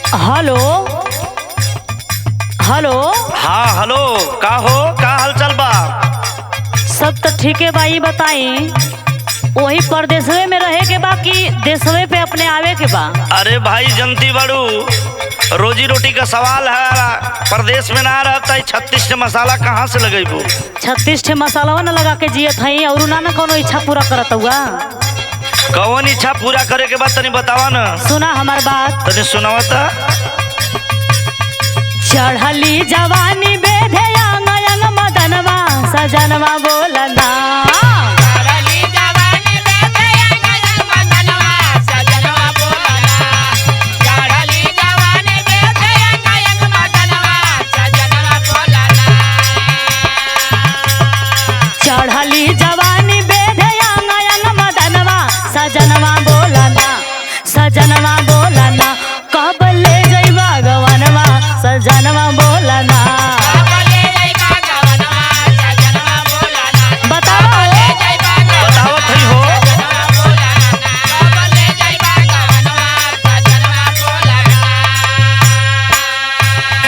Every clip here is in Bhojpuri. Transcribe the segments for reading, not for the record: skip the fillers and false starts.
Hello hello. हाँ हेलो, का हो, का हाल चाल बा? सब तो ठीक है भाई, बताई वही परदेशवे में रहे के बा कि देशवे पे अपने आवे के बा? अरे भाई जनती बड़ू, रोजी रोटी का सवाल है। प्रदेश में ना रहता 36 मसाला कहाँ से लगेबू? 36 मसाला न लगा के जियत हई और ना कोनो इच्छा पूरा करत हुआ। कौन इच्छा पूरा करे के बाद तनी बतावा ना। सुना हमार बात, तनी सुनावा ता। चढ़ली जवानी बेधे अंग अंग मदनवा सजनवा बोलना। चढ़ली जवानी बेधे अंग अंग मदनवा सजनवा बोलना, सजनवा बोलना। कब ले जइबा गवनवा सजनवा बोलना। बताओ बतावत हई हो।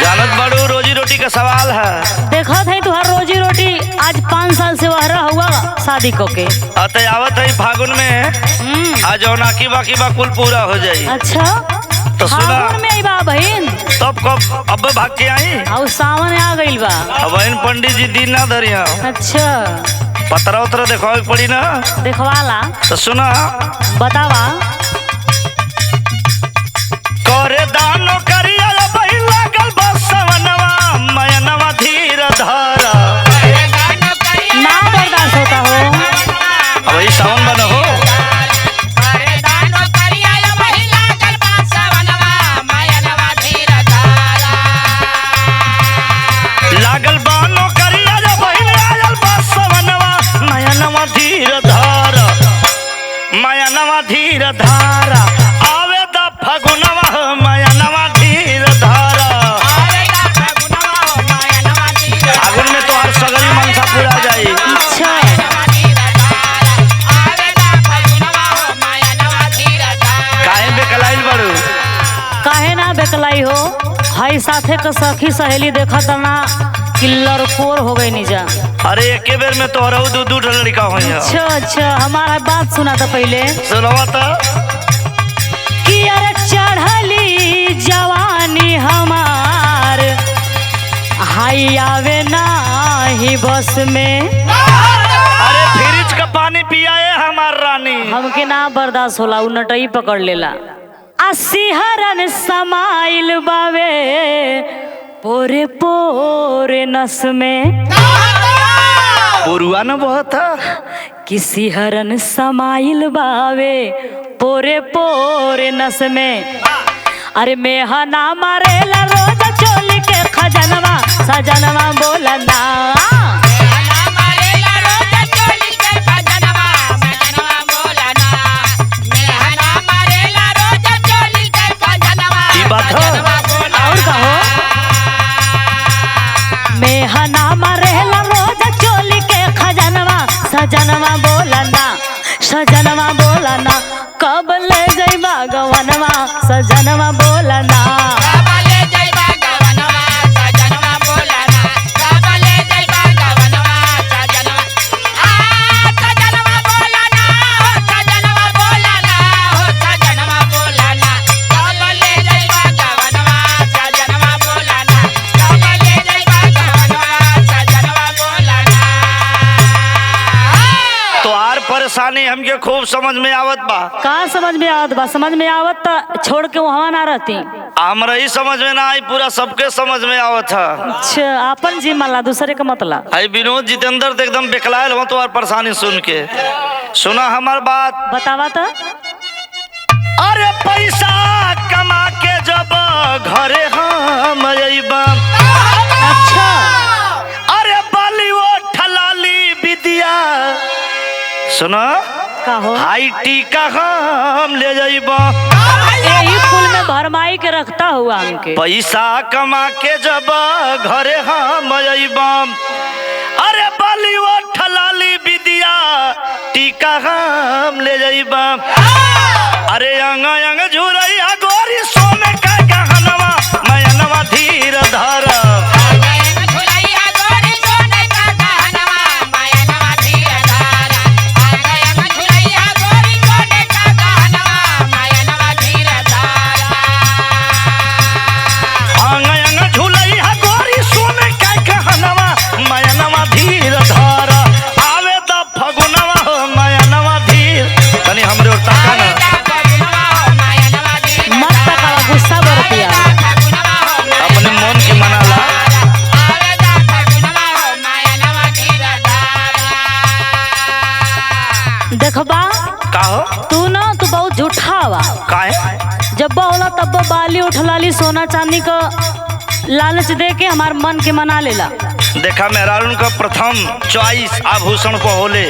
जानत बड़ू रोजी रोटी का सवाल है। देखत है तुहार रोजी रोटी आज 5 साल से वह रहा हुआ शादी को के। अतः आवत है फागुन में आज औनाकी बाकी बा कुल पूरा हो जाई। अच्छा तो सुना, फागुन में आई बा बहन, तब कब अब भाग के आई? और सावन आ गइल बा। अब बहन पंडित जी दिन ना धरिया, अच्छा पतरा उतरा देखवावे पड़ी ना। देखवाला, तो सुना, बतावा। करे दानो करिया बहिन लागल बसवनवा मयनवा धीर धारा। ना बर्दाश्त होता हो। अब ई सावन बन हो। लागल बानो करिया बहिन लागल बसवनवा मयनवा धीर धारा, मयनवा धीर धारा। आवे द फगुनवा मयनवा धीर धारा। फागुन में तो हर सगरी मनसा पूरा जाई। अच्छा काहे बेकलाइल बड़ू? काहे ना बेकलाई हो, हई साथे के सखी सहेली देखत ना कि लड़कोर हो गई निजा। अरे एके बेर में तो रहू दू दू लड़का हो। अच्छा अच्छा हमारा बात सुना था पहले सुनवा तो। कि अरे चढ़ली जवानी हमार हाई आवे ना ही बस में। अरे फ्रिज का पानी पियाए हमार रानी। हमके ना बर्दाश्त होला, उ नटई पकड़ लेला। सिहरन समाइल बावे पोरे पोरे नस में। पुरुआ न बहुत कि सिहरन समाइल बावे पोरे पोरे नस में। अरे मेहना मारेला रोज चोली के खजनवा सजनवा बोलना। और कहो मेहना मारेला रोज चोली के खजनवा सजनवा बोलना, सजनवा बोलना। कब ले जइबा गवनवा सजनवा बोलना। परेशानी हमके खूब समझ में आवत बा। का समझ में आवत बा? समझ में आवत तो छोड़ के वहाँ ना रहती। हमरा ही समझ में ना आई, पूरा सबके समझ में आवत है। अच्छा आपन जी माला दूसरे का मतलब। आई विनोद जितेंद्र तो एकदम बेकलायल हो तो परेशानी सुन के। सुना हमार बात, बतावा तो। अरे पैसा कमा के जब घरे हम अइबा। अच्छा अरे बाली वो ठलाली विद्या सुना का हो, हाई टीका हम ले जाइबा। यही फूल में भरमाई के रखता हुआ हमके। पैसा कमा के जब घरे हम अइबा। अरे बाली वो ठलाली विद्या टीका हम ले जाइबा। अरे अंग अंग झुरैया गोरी सोने का गहना बावा काहे? जब होला तब बाली उठलाली सोना चांदी का लालच दे के हमार मन के मना लेला। देखा मेहरारून का प्रथम चॉइस आभूषण को होले,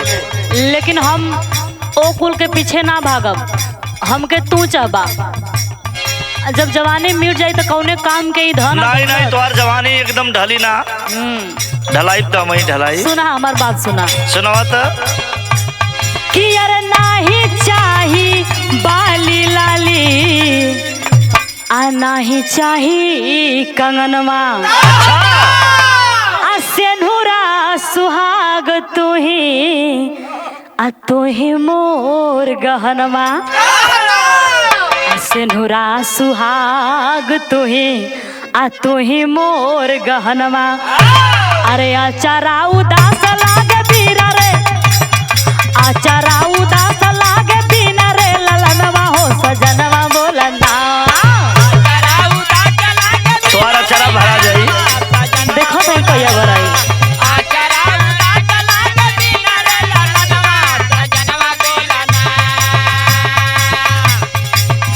लेकिन हम ओ कुल के पीछे ना भागब, हमके तू चाहबा। जब जवानी मिट जाई तो कौने काम के ही धन। नहीं नहीं, तुम्हार जवानी एकदम ढली ना, ढलाई तो वही ढलाई। सुना हमार बात सुना, सुनावा तो कि यार नाही चाही बाली लाली आ नाही चाही कंगनवा, आ सेनुरा सुहाग तुही आ तुही मोर गहनवा, आ सेनुरा सुहाग तुही आ तुही मोर गहनवा। अरे आचारा उदास लागे बीरा रे, आचारा उदास लागे बीना रे ललनवा हो सजनवा बोलना। तुम्हारा चरा भरा जाई, देखो तो कहिया भराई।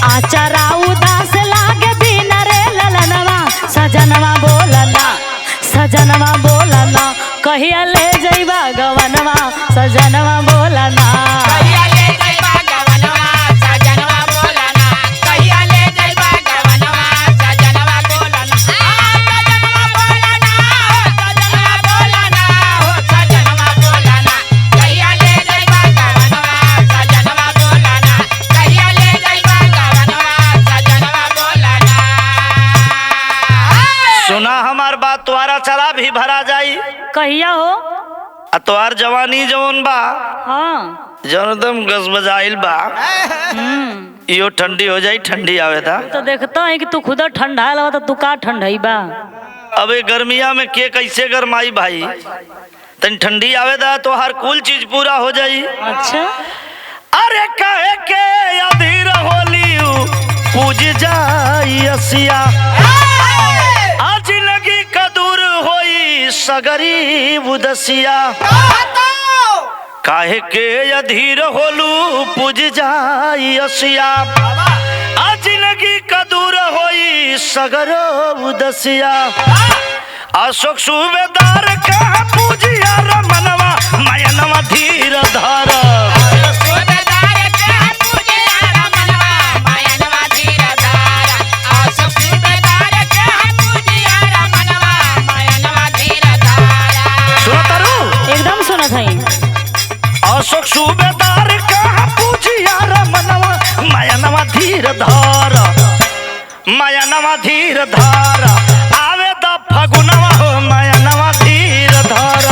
आचारा उदास लागे बीना रे ललनवा, सजनवा बोलना, सजनवा बोलना। कहिया ले जइबा गवनवा, सजनवा बोलना। सुना हमार बात, तुम्हारा चरा भी भरा जाई। कहिया हो? आ तुम्हार जवानी जवन बा, हाँ जवन एकदम गजबजाइल बा, यो ठंडी हो जाई, ठंडी आवे था। तो देखता है कि तू खुदा ठंडा लगा तो तू का ठंडाई बा। अबे गर्मिया में के कैसे गरमाई भाई, तन ठंडी आवे था तो हर कुल चीज पूरा हो जाई। अच्छा अरे कहे के अधीर होली पूज जाई असिया, आज लगी कदूर होई सगरी उदसिया। काहे के अधीर होलू पूज जाई असिया, आज लगी कदूर होई सगर उदसिया। अशोक सूबेदार का पूजिया रमनवा, मयनवा धीर धार। एकदम सुना था। अशोक सूबेदार का पूजिया रमनवा, मयनवा धीर धार, मयनवा धीर धार। आवे द फगुनवा हो मयनवा धीर धार।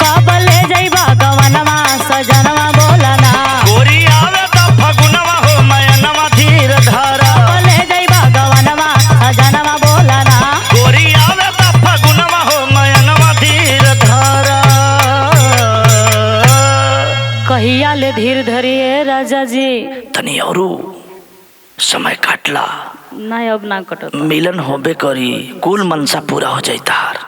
कब ले जइबा गवनवा, सजनवा बोलना। गोरी आवे द फगुनवा हो मयनवा धीर धार। कब ले जइबा गवनवा, सजनवा बोलना। गोरी आवे द फगुनवा हो मयनवा धीर धार। कहिया ले धीर धरिए राजा जी। तनी औरू समय काटला, नहीं अब ना कटत। मिलन होबे करी, कुल मनसा पूरा हो जाई तार।